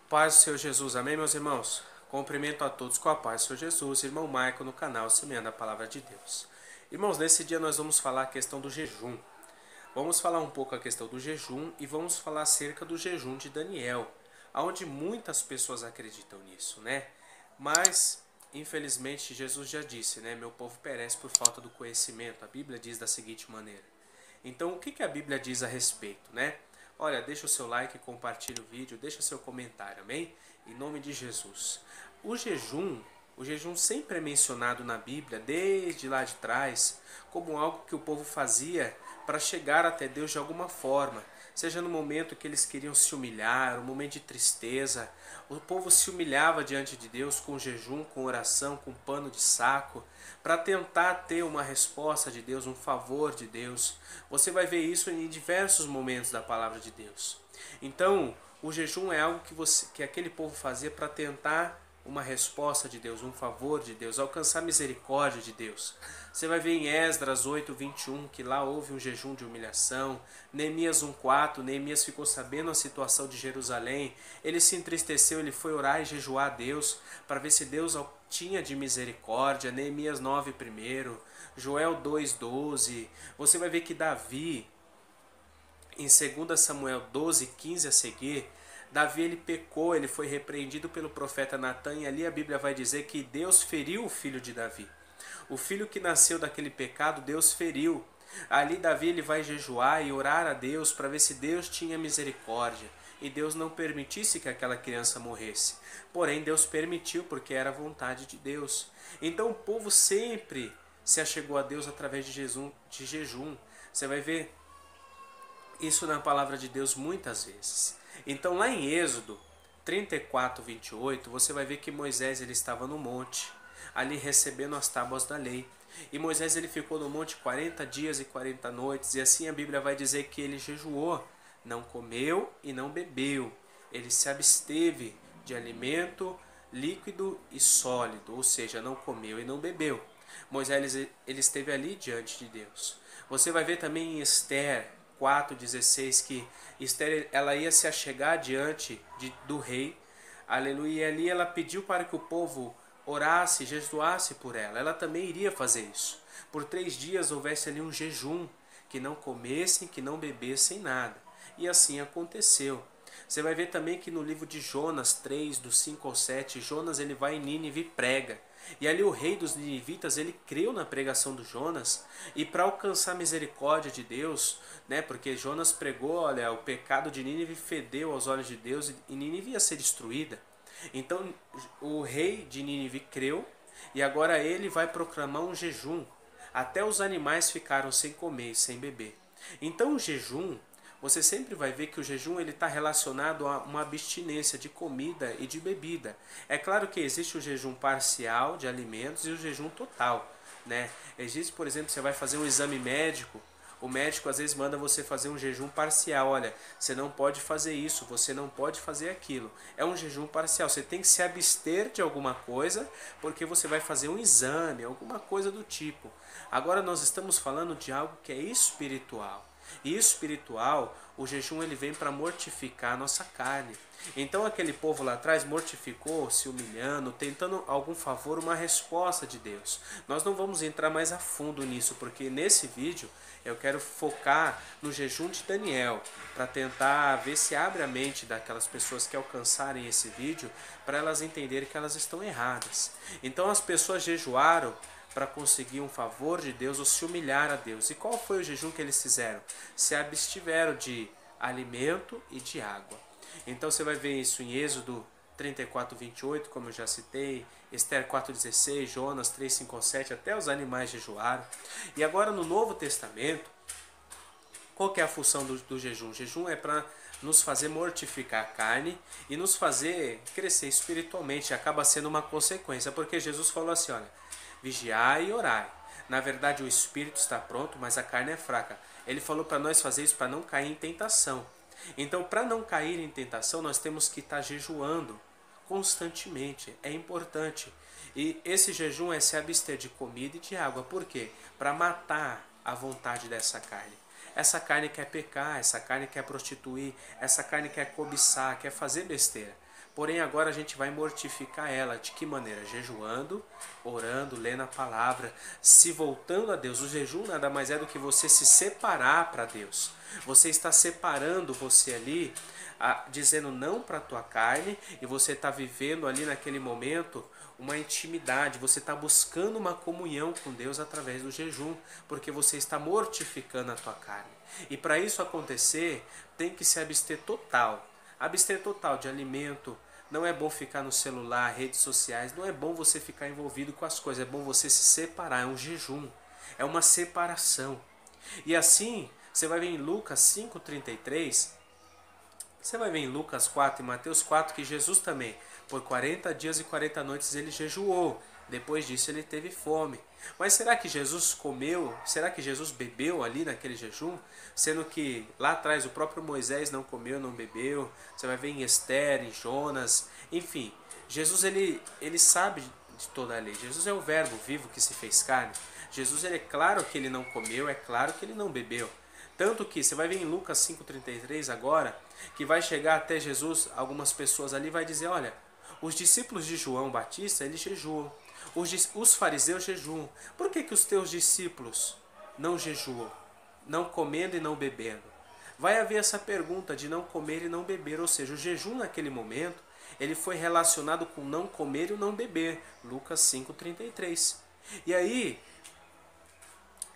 Paz do Senhor Jesus, amém, meus irmãos? Cumprimento a todos com a paz do Senhor Jesus, irmão Maico no canal Semeando a Palavra de Deus. Irmãos, nesse dia nós vamos falar a questão do jejum. Vamos falar um pouco a questão do jejum e vamos falar acerca do jejum de Daniel, onde muitas pessoas acreditam nisso, né? Mas, infelizmente, Jesus já disse, né? Meu povo perece por falta do conhecimento. A Bíblia diz da seguinte maneira. Então, o que a Bíblia diz a respeito, né? Olha, deixa o seu like, compartilha o vídeo, deixa seu comentário, amém? Em nome de Jesus. O jejum, o jejum sempre é mencionado na Bíblia, desde lá de trás, como algo que o povo fazia para chegar até Deus de alguma forma. Seja no momento que eles queriam se humilhar, um momento de tristeza. O povo se humilhava diante de Deus com jejum, com oração, com pano de saco, para tentar ter uma resposta de Deus, um favor de Deus. Você vai ver isso em diversos momentos da palavra de Deus. Então, o jejum é algo que aquele povo fazia para tentar uma resposta de Deus, um favor de Deus, alcançar a misericórdia de Deus. Você vai ver em Esdras 8:21 que lá houve um jejum de humilhação. Neemias 1:4, Neemias ficou sabendo a situação de Jerusalém, ele se entristeceu, ele foi orar e jejuar a Deus para ver se Deus tinha de misericórdia. Neemias 9:1, Joel 2:12. Você vai ver que Davi, em 2 Samuel 12:15 a seguir, Davi ele pecou, ele foi repreendido pelo profeta Natan, e ali a Bíblia vai dizer que Deus feriu o filho de Davi. O filho que nasceu daquele pecado, Deus feriu. Ali Davi ele vai jejuar e orar a Deus para ver se Deus tinha misericórdia e Deus não permitisse que aquela criança morresse. Porém, Deus permitiu porque era a vontade de Deus. Então o povo sempre se achegou a Deus através de jejum. Você vai ver isso na palavra de Deus muitas vezes. Então lá em Êxodo 34:28, você vai ver que Moisés ele estava no monte, ali recebendo as tábuas da lei. E Moisés ele ficou no monte 40 dias e 40 noites, e assim a Bíblia vai dizer que ele jejuou, não comeu e não bebeu. Ele se absteve de alimento líquido e sólido, ou seja, não comeu e não bebeu. Moisés ele esteve ali diante de Deus. Você vai ver também em Esther 4:16 que Esther ela ia se achegar diante do rei, aleluia, e ali ela pediu para que o povo orasse, jejuasse por ela. Ela também iria fazer isso. Por 3 dias houvesse ali um jejum, que não comessem, que não bebessem nada. E assim aconteceu. Você vai ver também que no livro de Jonas 3, do 5 ao 7, Jonas ele vai em Nínive e prega. E ali o rei dos ninivitas, ele creu na pregação do Jonas, e para alcançar a misericórdia de Deus, né, porque Jonas pregou, olha, o pecado de Nínive fedeu aos olhos de Deus e Nínive ia ser destruída. Então o rei de Nínive creu, e agora ele vai proclamar um jejum. Até os animais ficaram sem comer e sem beber. Então o jejum, você sempre vai ver que o jejum ele está relacionado a uma abstinência de comida e de bebida. É claro que existe o jejum parcial de alimentos e o jejum total, né? Existe, por exemplo, você vai fazer um exame médico, o médico às vezes manda você fazer um jejum parcial. Olha, você não pode fazer isso, você não pode fazer aquilo. É um jejum parcial, você tem que se abster de alguma coisa porque você vai fazer um exame, alguma coisa do tipo. Agora nós estamos falando de algo que é espiritual. E espiritual, o jejum ele vem para mortificar a nossa carne. Então aquele povo lá atrás mortificou, se humilhando, tentando algum favor, uma resposta de Deus. Nós não vamos entrar mais a fundo nisso, porque nesse vídeo eu quero focar no jejum de Daniel, para tentar ver se abre a mente daquelas pessoas que alcançarem esse vídeo, para elas entenderem que elas estão erradas. Então as pessoas jejuaram para conseguir um favor de Deus ou se humilhar a Deus. E qual foi o jejum que eles fizeram? Se abstiveram de alimento e de água. Então você vai ver isso em Êxodo 34:28, como eu já citei, Esther 4:16, Jonas 3:5-7, até os animais jejuaram. E agora no Novo Testamento, qual que é a função do jejum? O jejum é para nos fazer mortificar a carne e nos fazer crescer espiritualmente. Acaba sendo uma consequência, porque Jesus falou assim, olha, vigiai e orai. Na verdade o espírito está pronto, mas a carne é fraca. Ele falou para nós fazer isso para não cair em tentação. Então, para não cair em tentação, nós temos que estar jejuando constantemente. É importante. E esse jejum é se abster de comida e de água. Por quê? Para matar a vontade dessa carne. Essa carne quer pecar, essa carne quer prostituir, essa carne quer cobiçar, quer fazer besteira. Porém, agora a gente vai mortificar ela. De que maneira? Jejuando, orando, lendo a palavra, se voltando a Deus. O jejum nada mais é do que você se separar para Deus. Você está separando você ali, dizendo não para a tua carne, e você está vivendo ali naquele momento uma intimidade. Você está buscando uma comunhão com Deus através do jejum, porque você está mortificando a tua carne. E para isso acontecer, tem que se abster total. Abster total de alimento. Não é bom ficar no celular, redes sociais. Não é bom você ficar envolvido com as coisas. É bom você se separar. É um jejum. É uma separação. E assim, você vai ver em Lucas 5,33. Você vai ver em Lucas 4 e Mateus 4 que Jesus também, por 40 dias e 40 noites, ele jejuou. Depois disso ele teve fome. Mas será que Jesus comeu? Será que Jesus bebeu ali naquele jejum? Sendo que lá atrás o próprio Moisés não comeu, não bebeu. Você vai ver em Esther, em Jonas. Enfim, Jesus ele sabe de toda a lei. Jesus é o verbo vivo que se fez carne. Jesus, é claro que ele não comeu, é claro que ele não bebeu. Tanto que você vai ver em Lucas 5,33 agora, que vai chegar até Jesus, algumas pessoas ali vai dizer, olha, os discípulos de João Batista, eles jejuam. Os fariseus jejuam. Por que os teus discípulos não jejuam? Não comendo e não bebendo? Vai haver essa pergunta de não comer e não beber, ou seja, o jejum naquele momento, ele foi relacionado com não comer e não beber. Lucas 5,33. E aí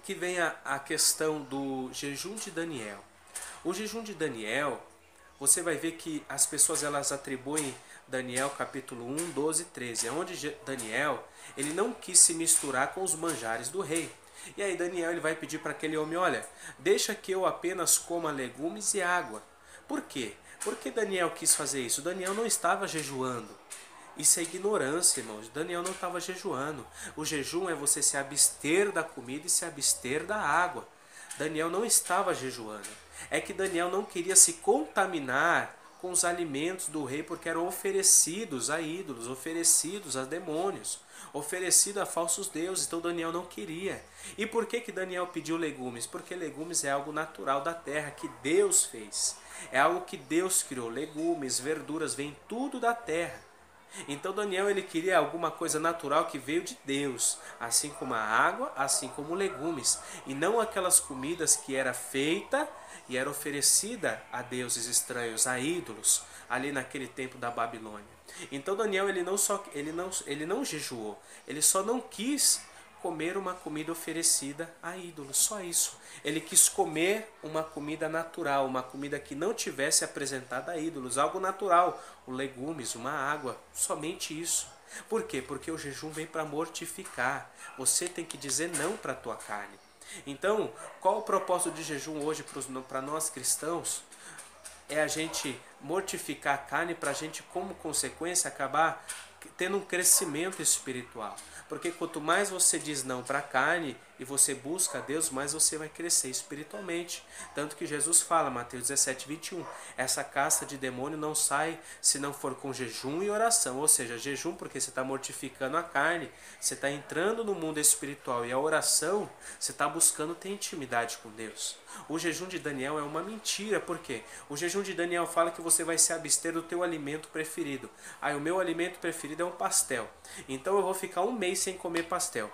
que vem a questão do jejum de Daniel. O jejum de Daniel, você vai ver que as pessoas elas atribuem Daniel capítulo 1, 12 e 13, onde Daniel ele não quis se misturar com os manjares do rei. E aí Daniel ele vai pedir para aquele homem, olha, deixa que eu apenas coma legumes e água. Por quê? Porque Daniel quis fazer isso? Daniel não estava jejuando. Isso é ignorância, irmãos. Daniel não estava jejuando. O jejum é você se abster da comida e se abster da água. Daniel não estava jejuando. É que Daniel não queria se contaminar com os alimentos do rei, porque eram oferecidos a ídolos, oferecidos a demônios, oferecidos a falsos deuses. Então Daniel não queria. E por que Daniel pediu legumes? Porque legumes é algo natural da terra, que Deus fez. É algo que Deus criou. Legumes, verduras, vem tudo da terra. Então Daniel ele queria alguma coisa natural que veio de Deus, assim como a água, assim como legumes, e não aquelas comidas que era feita e era oferecida a deuses estranhos, a ídolos, ali naquele tempo da Babilônia. Então Daniel ele não jejuou, ele só não quis comer uma comida oferecida a ídolos, só isso. Ele quis comer uma comida natural, uma comida que não tivesse apresentada a ídolos, algo natural, legumes, uma água, somente isso. Por quê? Porque o jejum vem para mortificar. Você tem que dizer não para a tua carne. Então, qual o propósito de jejum hoje para nós cristãos? É a gente mortificar a carne para a gente, como consequência, acabar tendo um crescimento espiritual. Porque quanto mais você diz não para a carne e você busca a Deus, mais você vai crescer espiritualmente. Tanto que Jesus fala, Mateus 17, 21, essa casta de demônio não sai se não for com jejum e oração. Ou seja, jejum porque você está mortificando a carne, você está entrando no mundo espiritual. E a oração, você está buscando ter intimidade com Deus. O jejum de Daniel é uma mentira, por quê? O jejum de Daniel fala que você vai se abster do teu alimento preferido. O meu alimento preferido é um pastel. Então eu vou ficar um mês sem comer pastel.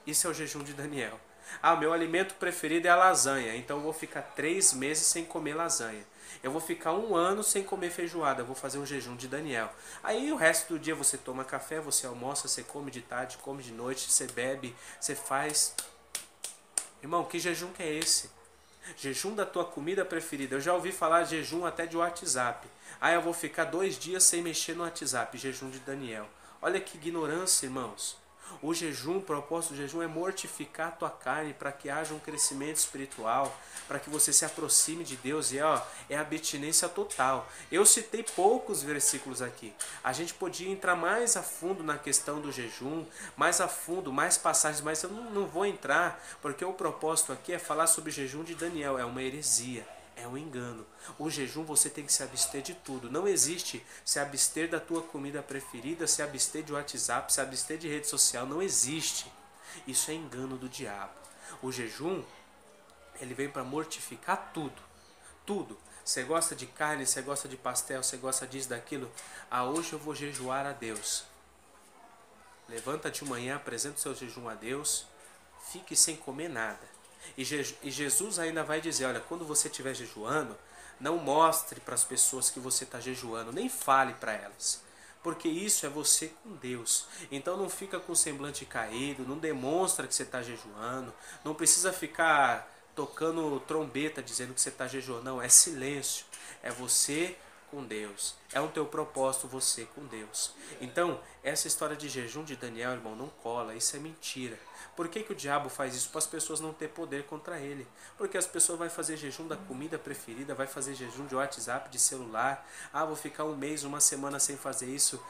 Isso é o jejum de Daniel. O meu alimento preferido é a lasanha. Então eu vou ficar 3 meses sem comer lasanha. Eu vou ficar 1 ano sem comer feijoada. Eu vou fazer um jejum de Daniel. Aí o resto do dia você toma café, você almoça, você come de tarde, come de noite, você bebe, você faz. Irmão, que jejum que é esse? Jejum da tua comida preferida. Eu já ouvi falar de jejum até de WhatsApp. Eu vou ficar 2 dias sem mexer no WhatsApp. Jejum de Daniel. Olha que ignorância, irmãos. O jejum, o propósito do jejum é mortificar a tua carne para que haja um crescimento espiritual, para que você se aproxime de Deus. E é a abstinência total. Eu citei poucos versículos aqui. A gente podia entrar mais a fundo na questão do jejum, mais a fundo, mais passagens, mas eu não vou entrar, porque o propósito aqui é falar sobre o jejum de Daniel. É uma heresia. É um engano. O jejum você tem que se abster de tudo. Não existe se abster da tua comida preferida, se abster de WhatsApp, se abster de rede social. Não existe. Isso é engano do diabo. O jejum, ele vem para mortificar tudo. Tudo. Você gosta de carne, você gosta de pastel, você gosta disso, daquilo? Ah, hoje eu vou jejuar a Deus. Levanta de manhã, apresenta o seu jejum a Deus, fique sem comer nada. E Jesus ainda vai dizer, olha, quando você estiver jejuando, não mostre para as pessoas que você está jejuando, nem fale para elas. Porque isso é você com Deus. Então não fica com o semblante caído, não demonstra que você está jejuando, não precisa ficar tocando trombeta dizendo que você está jejuando. Não, é silêncio. É você com Deus. É um teu propósito você com Deus. Então, essa história de jejum de Daniel, irmão, não cola. Isso é mentira. Por que o diabo faz isso? Para as pessoas não ter poder contra ele. Porque as pessoas vão fazer jejum da comida preferida, vai fazer jejum de WhatsApp, de celular. Ah, vou ficar um mês, uma semana sem fazer isso.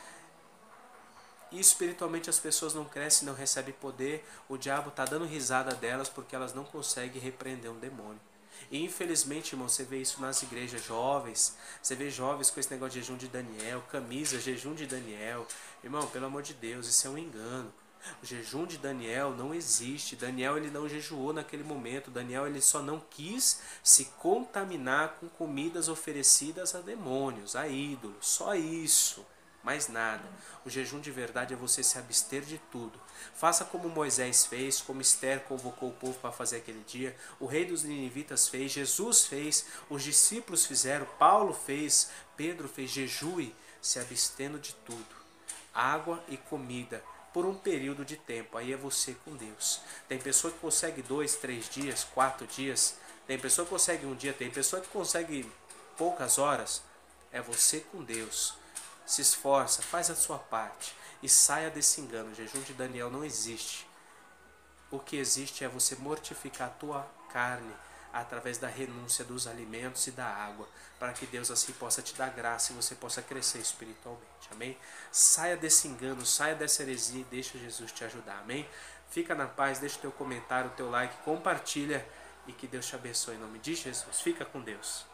E espiritualmente as pessoas não crescem, não recebem poder. O diabo está dando risada delas porque elas não conseguem repreender um demônio. E infelizmente, irmão, você vê isso nas igrejas jovens. Você vê jovens com esse negócio de jejum de Daniel, camisa, jejum de Daniel. Irmão, pelo amor de Deus, isso é um engano. O jejum de Daniel não existe. Daniel ele não jejuou naquele momento. Daniel ele só não quis se contaminar com comidas oferecidas a demônios, a ídolos. Só isso. Mais nada. O jejum de verdade é você se abster de tudo. Faça como Moisés fez, como Esther convocou o povo para fazer aquele dia. O rei dos ninivitas fez, Jesus fez, os discípulos fizeram, Paulo fez, Pedro fez. Jejue se abstendo de tudo. Água e comida por um período de tempo. Aí é você com Deus. Tem pessoa que consegue 2, 3 dias, 4 dias. Tem pessoa que consegue um dia. Tem pessoa que consegue poucas horas. É você com Deus. Se esforça, faz a sua parte e saia desse engano. O jejum de Daniel não existe. O que existe é você mortificar a tua carne através da renúncia dos alimentos e da água, para que Deus assim possa te dar graça e você possa crescer espiritualmente. Amém? Saia desse engano, saia dessa heresia e deixa Jesus te ajudar. Amém? Fica na paz, deixa o teu comentário, o teu like, compartilha e que Deus te abençoe em nome de Jesus. Fica com Deus.